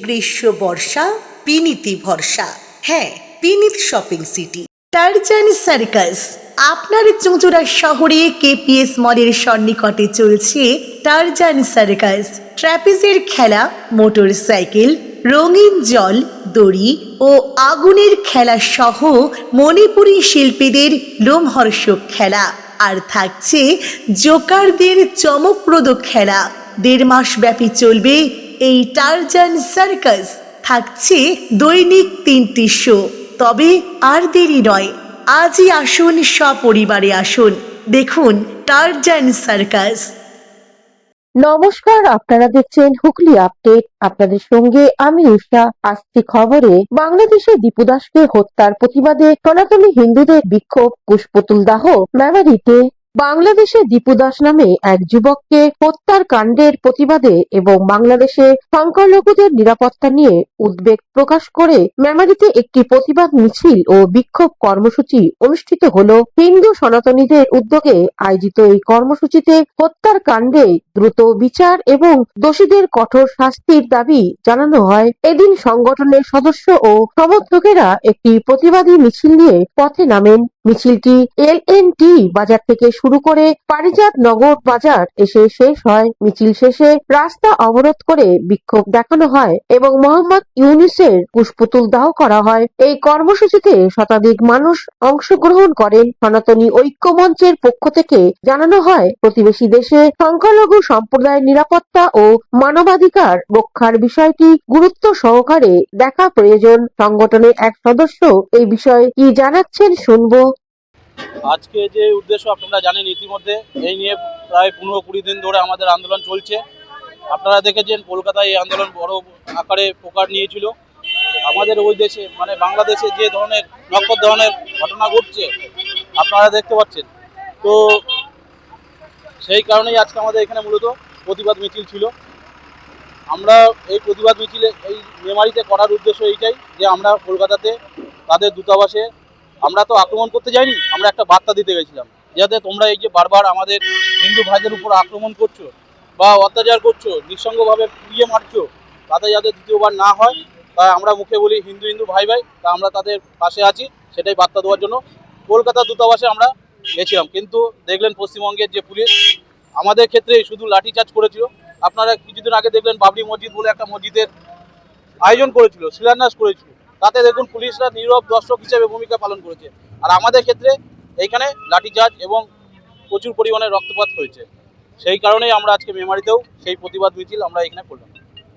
গ্রীষ্ম বর্ষা বিনীতি ভরসা। হ্যাঁ, বিনীত শপিং সিটি। Tarzan circus. আপনার চুঁচুড়া শহরে কেপিএস মলের সন্নিকটে চলছে টারজান সার্কাস। ট্র্যাপিজের খেলা, মোটর সাইকেল, রঙিন জল, দড়ি ও আগুনের খেলা সহ মণিপুরী শিল্পীদের লোমহর্ষক খেলা। আর থাকছে জোকারদের চমকপ্রদ খেলা। 1.5 মাস ব্যাপী চলবে এই টারজান সার্কাস। থাকছে দৈনিক 3টি শো। তবে আর দেরি নয়, আজই আসুন, সপরিবারে আসুন, দেখুন টারজান সার্কাস। নমস্কার, আপনারা দেখছেন হুগলি আপডেট। আপনাদের সঙ্গে আমি উষা। আসছি খবরে। বাংলাদেশে দীপু দাসকে হত্যার প্রতিবাদে সনাতনী হিন্দুদের বিক্ষোভ, কুশপুতুল দাহ মেমারিতে। বাংলাদেশে দীপু দাস নামে এক যুবককে হত্যার কাণ্ডের প্রতিবাদে এবং বাংলাদেশে সংখ্যালঘুদের নিরাপত্তা নিয়ে উদ্বেগ প্রকাশ করে মেমারিতে একটি প্রতিবাদ মিছিল ও বিক্ষোভ কর্মসূচি অনুষ্ঠিত হল। হিন্দু সনাতনীদের উদ্যোগে আয়োজিত এই কর্মসূচিতে হত্যার কাণ্ডে দ্রুত বিচার এবং দোষীদের কঠোর শাস্তির দাবি জানানো হয়। এদিন সংগঠনের সদস্য ও সমর্থকেরা একটি প্রতিবাদী মিছিল নিয়ে পথে নামেন। মিছিলটি LNT বাজার থেকে শুরু করে পারিজাত নগর বাজার এসে শেষ হয়। মিছিল শেষে রাস্তা অবরোধ করে বিক্ষোভ দেখানো হয় এবং মোহাম্মদ ইউনূসের কুশপুতুল দাহ করা হয়। এই কর্মসূচিতে শতাধিক মানুষ অংশগ্রহণ করেন। সনাতনী ঐক্য মঞ্চের পক্ষ থেকে জানানো হয়, প্রতিবেশী দেশে সংখ্যালঘু সম্প্রদায়ের নিরাপত্তা ও মানবাধিকার রক্ষার বিষয়টি গুরুত্ব সহকারে দেখা প্রয়োজন। সংগঠনের এক সদস্য এই বিষয়ে কি জানাচ্ছেন শুনবো। আজকে যে উদ্দেশ্য আপনারা জানেন ইতিমধ্যে, এই নিয়ে প্রায় 15-20 দিন ধরে আমাদের আন্দোলন চলছে। আপনারা দেখেছেন কলকাতায় এই আন্দোলন বড় আকারে প্রকার নিয়েছিল। আমাদের ওই দেশে মানে বাংলাদেশে যে ধরনের নক্ষত্র ধরনের ঘটনা ঘটছে আপনারা দেখতে পাচ্ছেন। তো সেই কারণেই আজকে আমাদের এখানে মূলত প্রতিবাদ মিছিল ছিল। আমরা এই প্রতিবাদ মিছিলে এই মেমারিতে করার উদ্দেশ্য এইটাই যে আমরা কলকাতাতে তাদের দূতাবাসে আমরা তো আক্রমণ করতে যাইনি, আমরা একটা বার্তা দিতে গেছিলাম, যাতে তোমরা এই যে বারবার আমাদের হিন্দু ভাইদের উপর আক্রমণ করছো বা অত্যাচার করছো, নিঃসঙ্গভাবে পুড়িয়ে মারছো, তাতে যাতে দ্বিতীয়বার না হয়। তাই আমরা মুখে বলি হিন্দু হিন্দু ভাই ভাই, তা আমরা তাদের পাশে আছি, সেটাই বার্তা দেওয়ার জন্য কলকাতা দূতাবাসে আমরা গেছিলাম। কিন্তু দেখলেন পশ্চিমবঙ্গের যে পুলিশ আমাদের ক্ষেত্রে শুধু লাঠিচার্জ করেছিল। আপনারা কিছুদিন আগে দেখলেন বাবরি মসজিদ বলে একটা মসজিদের আয়োজন করেছিল, শিলান্যাস করেছিল, তাতে দেখুন পুলিশরা নীরব দর্শক হিসেবে ভূমিকা পালন করেছে। আর আমাদের ক্ষেত্রে এইখানে লাঠিচার্জ এবং প্রচুর পরিমাণে রক্তপাত হয়েছে। সেই কারণেই আমরা আজকে মেমারিতেও সেই প্রতিবাদ মিছিল আমরা এখানে করলাম।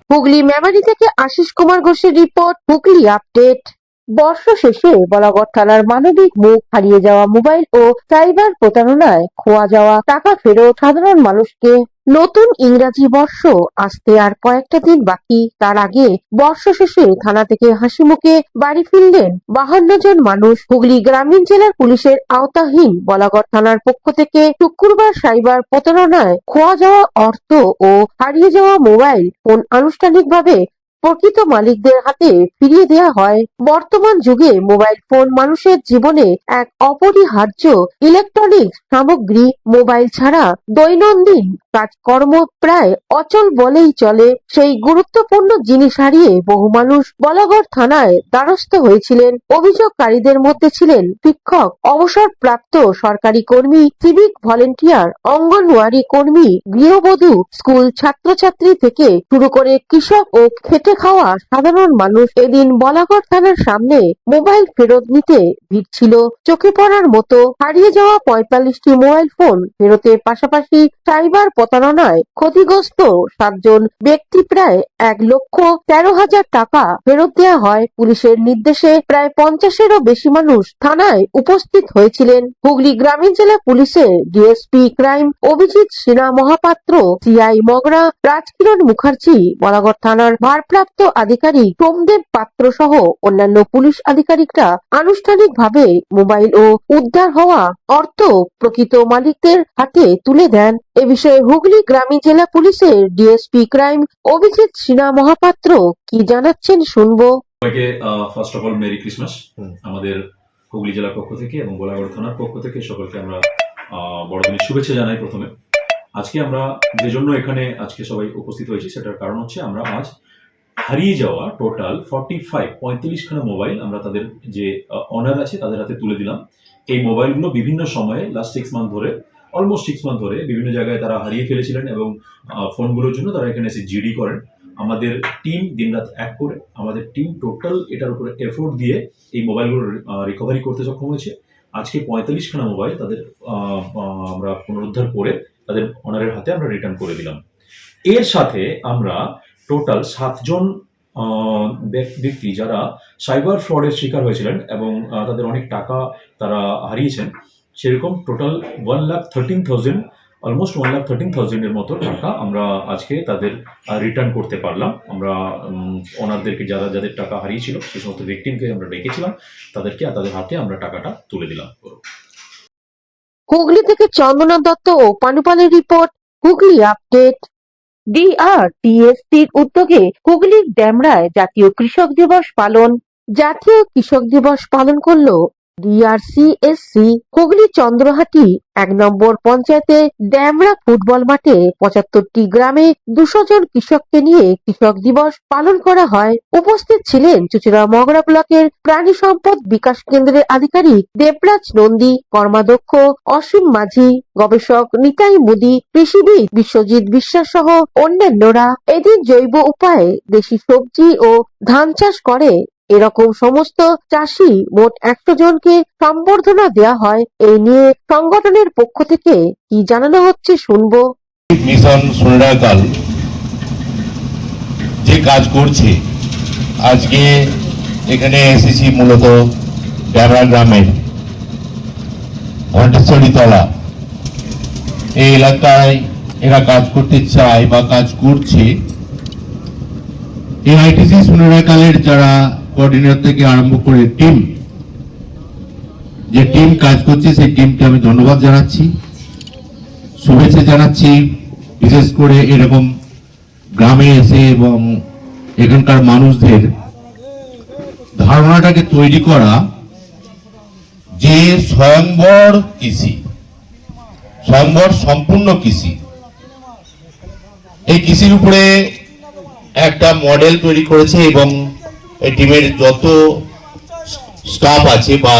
হুগলি মেমারি থেকে আশিস কুমার ঘোষের রিপোর্ট, হুগলি আপডেট। বর্ষ শেষে বলাগড় থানার মানবিক মুখ হারিয়ে যাওয়া মোবাইল ও সাইবার প্রতারণায় খোয়া যাওয়া টাকা ফেরত সাধারণ মানুষকে। নতুন ইংরাজি বর্ষ আসতে আর কয়েকটা দিন বাকি। তার আগে বর্ষ শেষে থানা থেকে হাসি মুখে বাড়ি ফিরলেন 52 জন মানুষ। হুগলি গ্রামীণ জেলার পুলিশের আওতাধীন বলাগড় থানার পক্ষ থেকে শুক্রবার সাইবার প্রতারণায় খোয়া যাওয়া অর্থ ও হারিয়ে যাওয়া মোবাইল ফোন আনুষ্ঠানিকভাবে প্রকৃত মালিকদের হাতে ফিরিয়ে দেওয়া হয়। বর্তমান যুগে মোবাইল ফোন মানুষের জীবনে এক অপরিহার্য ইলেকট্রনিক্স সামগ্রী। মোবাইল ছাড়া দৈনন্দিন কাজকর্ম প্রায় অচল বলেই চলে। সেই গুরুত্বপূর্ণ জিনিস হারিয়ে বহু মানুষ বলাগড় থানায় দ্বারস্থ হয়েছিলেন। অভিযোগকারীদের মধ্যে ছিলেন শিক্ষক, অবসরপ্রাপ্ত সরকারি কর্মী, সিভিক ভলেন্টিয়ার, অঙ্গনওয়াড়ি কর্মী, গৃহবধূ, স্কুল ছাত্রছাত্রী থেকে শুরু করে কৃষক ও খেটে খাওয়া সাধারণ মানুষ। এদিন বলাগড় থানার সামনে মোবাইল ফেরত নিতে ভিড় ছিল চোখে পড়ার মতো। হারিয়ে যাওয়া 45টি মোবাইল ফোন ফেরতের পাশাপাশি সাইবার প্রতারণায় ক্ষতিগ্রস্ত 7 জন ব্যক্তি প্রায় 1,13,000 টাকা ফেরত দেওয়া হয়। পুলিশের নির্দেশে প্রায় 50-এরও বেশি মানুষ থানায় উপস্থিত হয়েছিলেন। হুগলি গ্রামীণ জেলা পুলিশের DSP crime Abhijit Sinha Mahapatra, CI Mogra Rajkiran Mukherjee, Balagarh থানার ভারপ্রাপ্ত আধিকারিক সোমদেব পাত্র সহ অন্যান্য পুলিশ আধিকারিকরা আনুষ্ঠানিকভাবে মোবাইল ও উদ্ধার হওয়া অর্থ প্রকৃত মালিকদের হাতে তুলে দেন। এ বিষয়ে হুগলি গ্রামীণ জেলা পুলিশের ডিএসপি ক্রাইম অভিজিৎ সিনহা মহাপাত্র কি জানাচ্ছেন শুনবো। সবাইকে first of all merry Christmas আমাদের হুগলি জেলার পক্ষ থেকে এবং গোলাগড় থানার পক্ষ থেকে সকলকে আমরা বড়দিনের শুভেচ্ছা জানাই। প্রথমে আজকে আমরা যে জন্য এখানে আজকে সবাই উপস্থিত হয়েছি সেটার কারণ হচ্ছে আমরা আজ হারিয়ে যাওয়া টোটাল 45 মোবাইল আমরা তাদের যে অনার আছে তাদের হাতে তুলে দিলাম। এই মোবাইলগুলো বিভিন্ন সময়ে লাস্ট 6 মান্থ ধরে, অলমোস্ট 6 মান্থ ধরে বিভিন্ন জায়গায় তারা হারিয়ে ফেলেছিলেন এবং ফোনগুলোর জন্য তারা এখানে এসে জিডি করেন। আমাদের টিম দিনরাত এক করে, আমাদের টিম টোটাল এটার উপরে এফোর্ট দিয়ে এই মোবাইলগুলো রিকভারি করতে সক্ষম হয়েছে। আজকে 45খানা মোবাইল তাদের আমরা পুনরুদ্ধার করে তাদের অনারের হাতে আমরা রিটার্ন করে দিলাম। এর সাথে আমরা টোটাল 7 জন ব্যক্তি যারা সাইবার ফ্রডের শিকার হয়েছিলেন এবং তাদের অনেক টাকা তারা হারিয়েছেন, সেরকম টোটাল 1,13,000 অলমোস্ট 1,13,000 এর মতো টাকা আমরা আজকে তাদের রিটার্ন করতে পারলাম। আমরা ওনারদেরকে যাদের টাকা হারিয়েছিল সেই সমস্ত ভিকটিমকে আমরা ডেকেছিলাম, তাদেরকে তাদের হাতে আমরা টাকাটা তুলে দিলাম। হুগলি থেকে চন্দনা দত্ত ও পানুপালের রিপোর্ট, হুগলি আপডেট। ডিআরটিএসসির উদ্যোগে হুগলির ড্যামরায় জাতীয় কৃষক দিবস পালন। জাতীয় কৃষক দিবস পালন করল ডিআরসিএসসি। হুগলি চন্দ্রহাটি 1 নম্বর পঞ্চায়েতে ড্যামরা ফুটবল মাঠে 75টি গ্রামে 200 জন কৃষককে নিয়ে কৃষক দিবস পালন করা হয়। উপস্থিত ছিলেন চুঁচুড়া মগরা ব্লকের প্রাণী সম্পদ বিকাশ কেন্দ্রের আধিকারিক দেবরাজ নন্দী, কর্মাধ্যক্ষ অসীম মাঝি, গবেষক নিতাই মুদি, কৃষিবিদ বিশ্বজিৎ বিশ্বাস সহ অন্যান্যরা। এদিন জৈব উপায়ে দেশি সবজি ও ধান চাষ করে এরকম সমস্ত চাষি মোট 100 জনকে সম্বর্ধনা দেওয়া হয়। এই নিয়ে সংগঠনের পক্ষ থেকে কি জানানো হচ্ছে শুনবো। মিশন সোনারকাল যে কাজ করছে, আজকে এখানে এসেছি মূলত ড্যামরা গ্রামের ঘণ্টেশ্বরীতলা এই এলাকায় এরা কাজ করতে চায় বা কাজ করছে। এই আইটিসি সোনারকালের যারা কোঅর্ডিনেটর থেকে আরম্ভ করে যে টিম কাজ করছে সেই টিমকে আমি ধন্যবাদ জানাচ্ছি, শুভেচ্ছা জানাচ্ছি। বিশেষ করে এরকম গ্রামে এসে এবং এখানকার মানুষদের ধারণাটাকে তৈরি করা যে স্বয়ংবর কৃষি, স্বয়ংবর সম্পূর্ণ কৃষি, এই কৃষির উপরে একটা মডেল তৈরি করেছে এবং এই টিমের যত স্টাফ আছে বা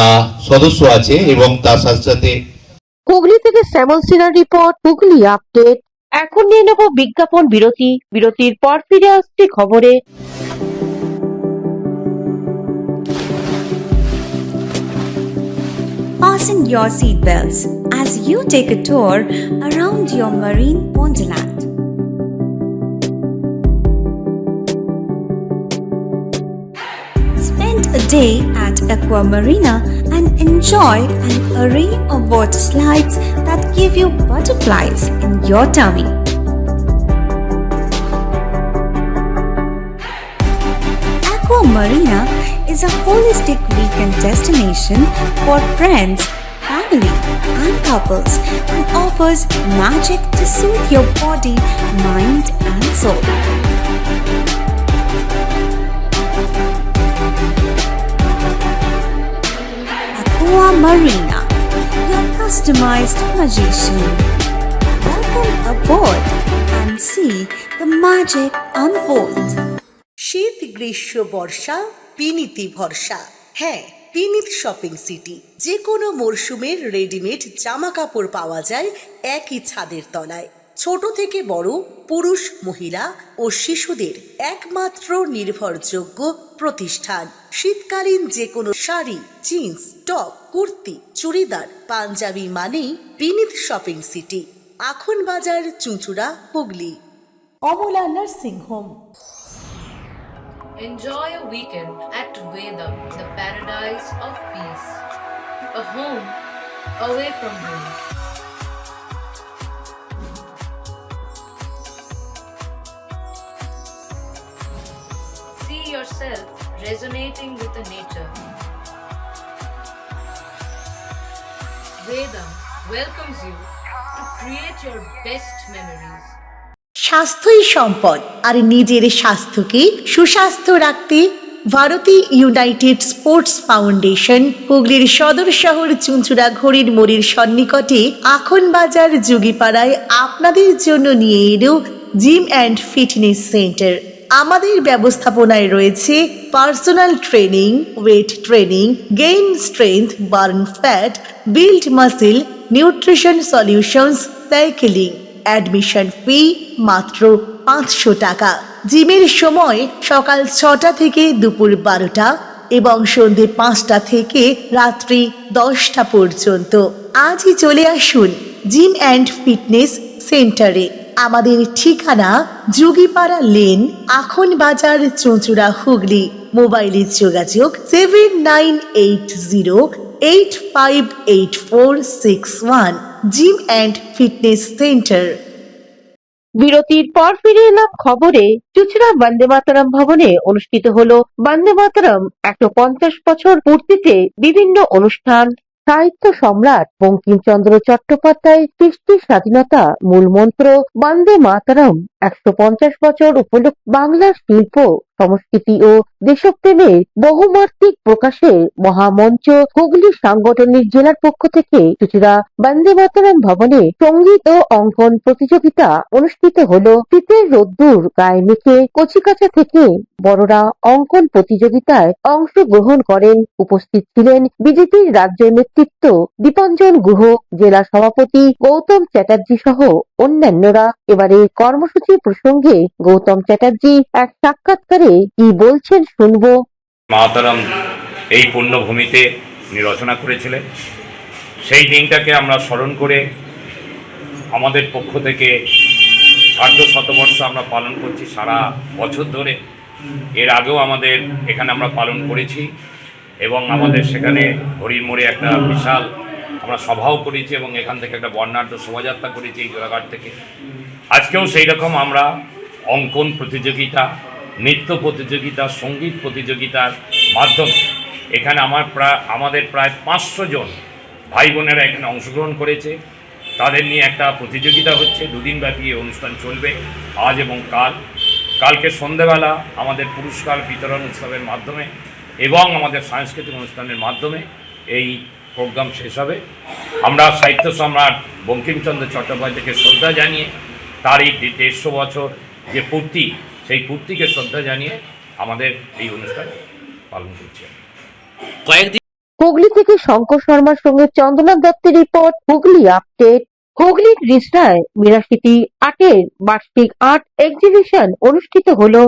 সদস্য আছে এবং তার সাথে সাথে। হুগলি থেকে শ্যামল সিনহার রিপোর্ট, হুগলি আপডেট। এখন নিয়ে নেব বিজ্ঞাপন বিরতি। বিরতির পর ফিরে আসছি খবরে। Fasten your seatbelts as you take a tour around your marine wonderland. Spend a day at Aqua Marina and enjoy an array of water slides that give you butterflies in your tummy. Aqua Marina is a holistic weekend destination for friends, family, and couples and offers magic to soothe your body, mind, and soul. Aqua Marina, your customized magician. Welcome aboard and see the magic unfold. শীত, গ্রীষ্ম, বর্ষা, পিনিতি ভরসা। হ্যাঁ, পিনিত shopping city. যে কোনো মরশুমের readymade জামা কাপড় পাওয়া যায় একই ছাদের তলায়। ছোট থেকে বড়, পুরুষ, মহিলা ও শিশুদের একমাত্র নির্ভরযোগ্য প্রতিষ্ঠান। শীতকালীন যে কোনো শাড়ি, জিন্স, টপ, কুর্তি, চুড়িদার, পাঞ্জাবি মানেই পিনিত শপিং সিটি। আখন বাজার, চুঁচুড়া, Hooghly. Amala nursing home. Enjoy a weekend at Vedam, the paradise of peace. A home away from home. See yourself resonating with the nature. Vedam welcomes you to create your best memories. স্বাস্থ্যই সম্পদ, আর নিজের স্বাস্থ্যকে সুস্বাস্থ্য রাখতে Bharati United sports foundation হুগলির সদর শহর চুঁচুড়া ঘড়ির মোড়ের সন্নিকটে আখন বাজার যুগিপাড়ায় আপনাদের জন্য নিয়ে এলো জিম অ্যান্ড ফিটনেস সেন্টার। আমাদের ব্যবস্থাপনায় রয়েছে personal training, weight training, gain strength, burn fat, build muscle, nutrition solutions, cycling. Admission ফি মাত্র 500 টাকা। জিমের সময় সকাল 6টা থেকে দুপুর 12টা এবং সন্ধে 5টা থেকে রাত্রি 10টা পর্যন্ত। আজই চলে আসুন জিম অ্যান্ড ফিটনেস সেন্টারে। আমাদের ঠিকানা যোগীপাড়া লেন, আখন বাজার, চুঁচুড়া, হুগলি। মোবাইলে যোগাযোগ 7980858461। Gym and fitness centre. বিরতির পর ফিরে এলাম খবরে। চুঁচুড়া বন্দে মাতরম ভবনে অনুষ্ঠিত হলো বন্দে মাতরম 150 বছর পূর্তিতে বিভিন্ন অনুষ্ঠান। সাহিত্য সম্রাট বঙ্কিমচন্দ্র চট্টোপাধ্যায় সৃষ্টি স্বাধীনতা মূল মন্ত্র বন্দে মাতরম 150 বছর উপলক্ষে বাংলার শিল্প, সংস্কৃতি ও দেশপ্রেমের বহুমাত্রিক প্রকাশের মহামঞ্চ হুগলি সাংগঠনিক জেলার পক্ষ থেকে চুঁচুড়া বন্দে মাতরম ভবনে সঙ্গীত ও অঙ্কন প্রতিযোগিতা অনুষ্ঠিত হলো। শীতের রোদ্দুর গায়ে মেখে কচিকাঁচা থেকে বড়রা অঙ্কন প্রতিযোগিতায় অংশগ্রহণ করেন। উপস্থিত ছিলেন বিজেপির রাজ্য নেতৃত্ব দীপাঞ্জন গুহ, জেলা সভাপতি গৌতম চ্যাটার্জি সহ অন্যান্যরা। এবারে কর্মসূচি প্রসঙ্গে গৌতম চ্যাটার্জি এক সাক্ষাৎকারে কি বলছেন শুনবো। মাতারাম এই পুণ্যভূমিতে উনি রচনা করেছিলেন। সেই দিনটাকে আমরা স্মরণ করে আমাদের পক্ষ থেকে শতবর্ষ আমরা পালন করছি সারা বছর ধরে। এর আগেও আমাদের এখানে আমরা পালন করেছি এবং আমাদের সেখানে হরির মোড়ে একটা বিশাল আমরা সভাও করেছি এবং এখান থেকে একটা বর্ণাঢ্য শোভাযাত্রা করেছি এই জোড়াঘাট থেকে। আজকেও সেই রকম আমরা অঙ্কন প্রতিযোগিতা, নৃত্য প্রতিযোগিতা, সঙ্গীত প্রতিযোগিতার মাধ্যমে এখানে আমাদের প্রায় 500 জন ভাই বোনেরা এখানে অংশগ্রহণ করেছে। তাদের নিয়ে একটা প্রতিযোগিতা হচ্ছে, দুদিনব্যাপী এই অনুষ্ঠান চলবে, আজ এবং কালকে সন্ধ্যেবেলা আমাদের পুরস্কার বিতরণ উৎসবের মাধ্যমে এবং আমাদের সাংস্কৃতিক অনুষ্ঠানের মাধ্যমে এই প্রোগ্রাম শেষ হবে। আমরা সাহিত্য সম্রাট বঙ্কিমচন্দ্র চট্টোপাধ্যায়কে শ্রদ্ধা জানিয়ে তার এই 150 বছর যে পূর্তি, সেই পূর্তিকে শ্রদ্ধা জানিয়ে আমাদের এই অনুষ্ঠান পালন করছি। হুগলি থেকে শঙ্কর শর্মার সঙ্গে চন্দ্রনাথ দত্তের রিপোর্ট, হুগলি আপডেট। হুগলির রিষড়ায় 82টি আর্টের বার্ষিক আর্ট এক্সিবিশন অনুষ্ঠিত হলো।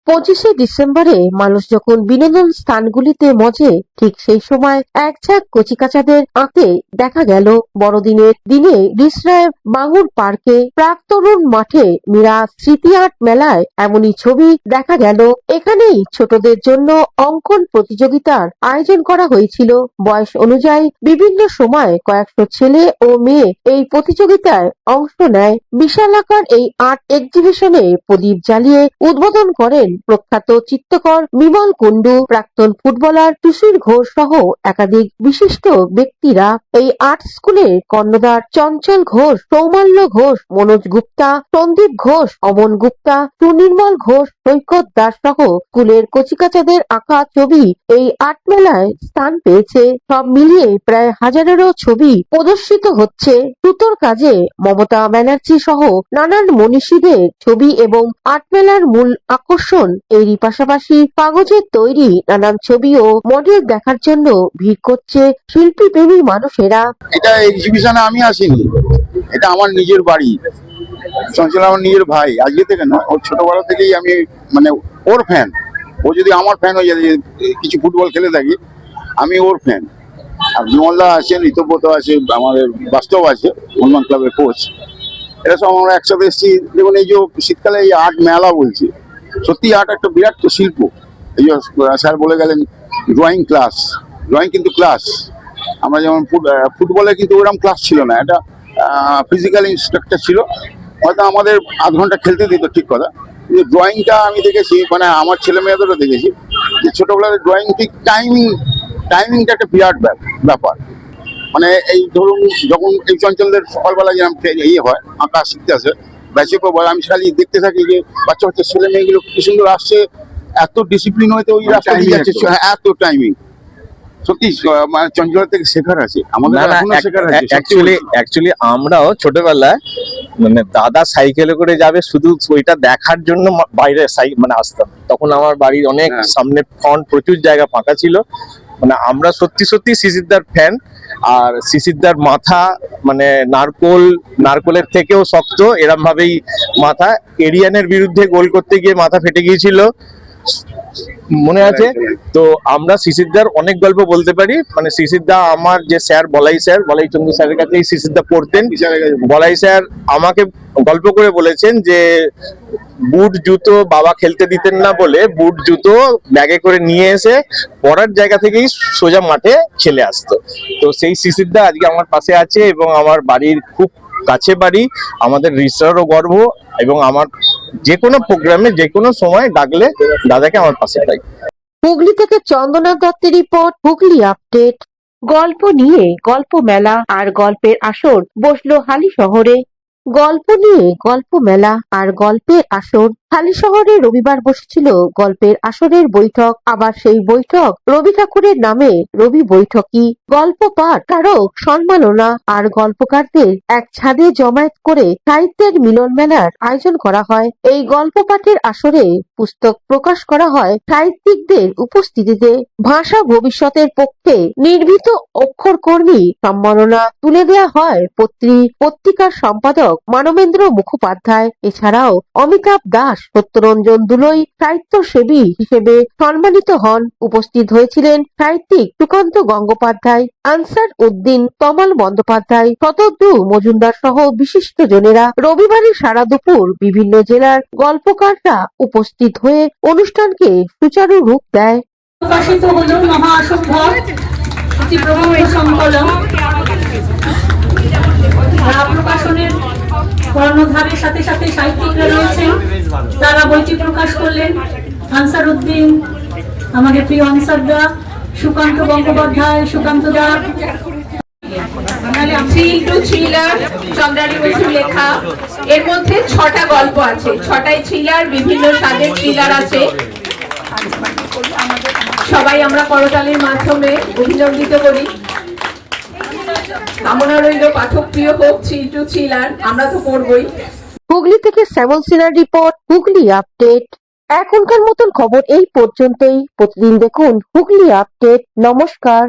25শে ডিসেম্বরে মানুষ যখন বিনোদন স্থানগুলিতে মজে, ঠিক সেই সময় এক ঝাঁক কচিকাঁচাদের আঁকে দেখা গেল। বড়দিনের দিনে রিষড়ায় বাঙুর পার্কে প্রাক্তরুণ মাঠে মীরা স্মৃতি আর্ট মেলায় এমনই ছবি দেখা গেল। এখানেই ছোটদের জন্য অঙ্কন প্রতিযোগিতার আয়োজন করা হয়েছিল। বয়স অনুযায়ী বিভিন্ন সময় কয়েকশো ছেলে ও মেয়ে এই প্রতিযোগিতায় অংশ নেয়। বিশালাকার এই আর্ট এক্সিবিশনে প্রদীপ জ্বালিয়ে উদ্বোধন করেন প্রখ্যাত চিত্রকর বিমল কুণ্ডু, প্রাক্তন ফুটবলার সুশীল ঘোষ সহ একাধিক বিশিষ্ট ব্যক্তিরা। এই আর্ট স্কুলের কর্ণধার চঞ্চল ঘোষ, সৌমাল্য ঘোষ, মনোজ গুপ্তা, সন্দীপ ঘোষ, অমন গুপ্তা, সুনির্মল ঘোষ, সৈকত দাস সহ স্কুলের কচিকাঁচাদের আঁকা ছবি এই আর্ট মেলায় স্থান পেয়েছে। সব মিলিয়ে প্রায় 1000-এরও ছবি প্রদর্শিত হচ্ছে। সুতোর কাজে মমতা ব্যানার্জি সহ নানান মনীষীদের ছবি এবং আর্ট মেলার মূল আকর্ষণ। এরই পাশাপাশি কাগজের তৈরি নানান ছবি ও মডেল দেখার জন্য ভিড় করছে শিল্পী প্রেমী মানুষেরা। এটা এক্সিবিশনে আমি আসিনি, এটা আমার নিজের বাড়ি। চঞ্চল আমার নিজের ভাই, আজকে থেকে না, ওর ছোটবেলা থেকেই আমি মানে ওর ফ্যান। ও যদি আমার ফ্যান হয়ে যায়, কিছু ফুটবল খেলে থাকি, আমি ওর ফ্যান। আর বিমলদা আছেন, ঋতব্রত আছে, আমাদের বাস্তব আছে, হনুমান ক্লাবের কোচ। এরা সব আমরা একসাথে এসেছি। দেখুন, এই যে শীতকালে এই আর্ট মেলা বলছে, সত্যি আর্ট একটা বিরাট শিল্প। এই যে স্যার বলে গেলেন ড্রয়িং ক্লাস, ড্রয়িং কিন্তু ক্লাস। আমরা যেমন ফুটবলে কিন্তু ওরকম ক্লাস ছিল না, এটা ফিজিক্যাল ইনস্ট্রাক্টর ছিল, হয়তো আমাদের আধ ঘন্টা খেলতে দিত, ঠিক কথা। কিন্তু ড্রয়িংটা আমি দেখেছি, মানে আমার ছেলে মেয়েদেরও দেখেছি যে ছোটবেলার ড্রয়িং ঠিক টাইমিংটা একটা বিরাট ব্যাপার। মানে এই ধরুন, যখন এই চঞ্চলদের সকালবেলা যেরকম হয় আঁকা শিখতে আসে ব্যাচে পর, আমি খালি দেখতে থাকি যে বাচ্চা বাচ্চা ছেলে মেয়েগুলো কি সুন্দর আসছে, এত ডিসিপ্লিন হয়তো ওই রাস্তা দিয়ে যাচ্ছে, এত টাইমিং। সত্যি মানে চঞ্চল থেকে শেখার আছে, আমাদের এখনো শেখার আছে। অ্যাকচুয়ালি আমরাও ছোটবেলায় মানে দাদা সাইকেলে করে যাবে, শুধু ওইটা দেখার জন্য বাইরে মানে আসতাম। তখন আমার বাড়ির অনেক সামনে ফ্রন্ট প্রচুর জায়গা ফাঁকা ছিল। মানে আমরা সত্যি সত্যি শিশিরদার ফ্যান। আর শিশিরদার মাথা মানে নারকোলের থেকেও শক্ত, এরম ভাবেই মাথা। এরিয়ানের বিরুদ্ধে গোল করতে গিয়ে মাথা ফেটে গিয়েছিল, মনে আছে তো। আমরা শিশিরদার অনেক গল্প বলতে পারি। মানে শিশিরদা আমার যে স্যার বলাই চন্দ্র স্যারের কাছেই শিশিরদা পড়তেন। বলাই স্যার আমাকে গল্প করে বলেছেন যে বুট জুতো বাবা খেলতে দিতেন না বলে বুট জুতো ব্যাগে করে নিয়ে এসে পড়ার জায়গা থেকেই সোজা মাঠে খেলে আসতো। তো সেই শিশিরদা আজকে আমার পাশে আছে এবং আমার বাড়ির খুব কাছে বাড়ি। আমাদের রিসারও গর্ব, এবং আমার যে কোনো প্রোগ্রামে যে কোনো সময় ডাকলে দাদাকে আমার পাশে পাই। হুগলি থেকে চন্দনা দত্তের রিপোর্ট, হুগলি আপডেট। গল্প নিয়ে গল্প মেলা আর গল্পের আসর বসলো হালি শহরে। গল্প নিয়ে গল্প মেলা আর গল্পের আসর হালি শহরে রবিবার বসেছিল গল্পের আসরের বৈঠক। আবার সেই বৈঠক রবি ঠাকুরের নামে রবি বৈঠকই। গল্প পাঠ, কারক সম্মাননা আর গল্পকারদের এক ছাদে জমায়েত করে সাহিত্যের মিলন মেলার আয়োজন করা হয়। এই গল্প পাঠের আসরে পুস্তক প্রকাশ করা হয় সাহিত্যিকদের উপস্থিতিতে। ভাষা ভবিষ্যতের পক্ষে নির্ভীত অক্ষরকর্মী সম্মাননা তুলে দেয়া হয় পত্রিকার সম্পাদক মানবেন্দ্র মুখোপাধ্যায়। এছাড়াও অমিতাভ দাস, সত্যরঞ্জন দুলই সাহিত্যসেবী হিসেবে সম্মানিত হন। উপস্থিত হয়েছিলেন সাহিত্যিক সুকান্ত গঙ্গোপাধ্যায়, আনসার উদ্দিন, তমাল বন্দ্যোপাধ্যায়, শতদ্রু মজুমদার সহ বিশিষ্ট জনেরা। রবিবারে সারা দুপুর বিভিন্ন জেলার গল্পকাররা উপস্থিত হয়ে অনুষ্ঠানকে সুচারু রূপ দেয়। প্রকাশিত হলো মহাসম্ভব একটি প্রবন্ধ সংকলন। প্রকাশনের কর্ণধারের সাথে সাথে সাহিত্যিকরা রয়েছেন, তারা বইটি প্রকাশ করলেন। আনসার উদ্দিন, আমাদের প্রিয় আনসার দা, সুকান্ত গঙ্গোপাধ্যায়, সুকান্ত দা। চন্দ্রানী বসুর লেখা। এর মধ্যে 6টা গল্প আছে, 6টাই থ্রিলার, বিভিন্ন স্বাদের থ্রিলার আছে। সবাই আমরা করতালির মাধ্যমে অভিনন্দিত করি। কামনা রইল পাঠক প্রিয় হোক থ্রিলার, আমরা তো পড়বই। হুগলি থেকে শ্যামল সিনহার রিপোর্ট, হুগলি আপডেট। এখনকার মতন খবর এই পর্যন্তই। প্রতিদিন দেখুন হুগলি আপডেট। নমস্কার।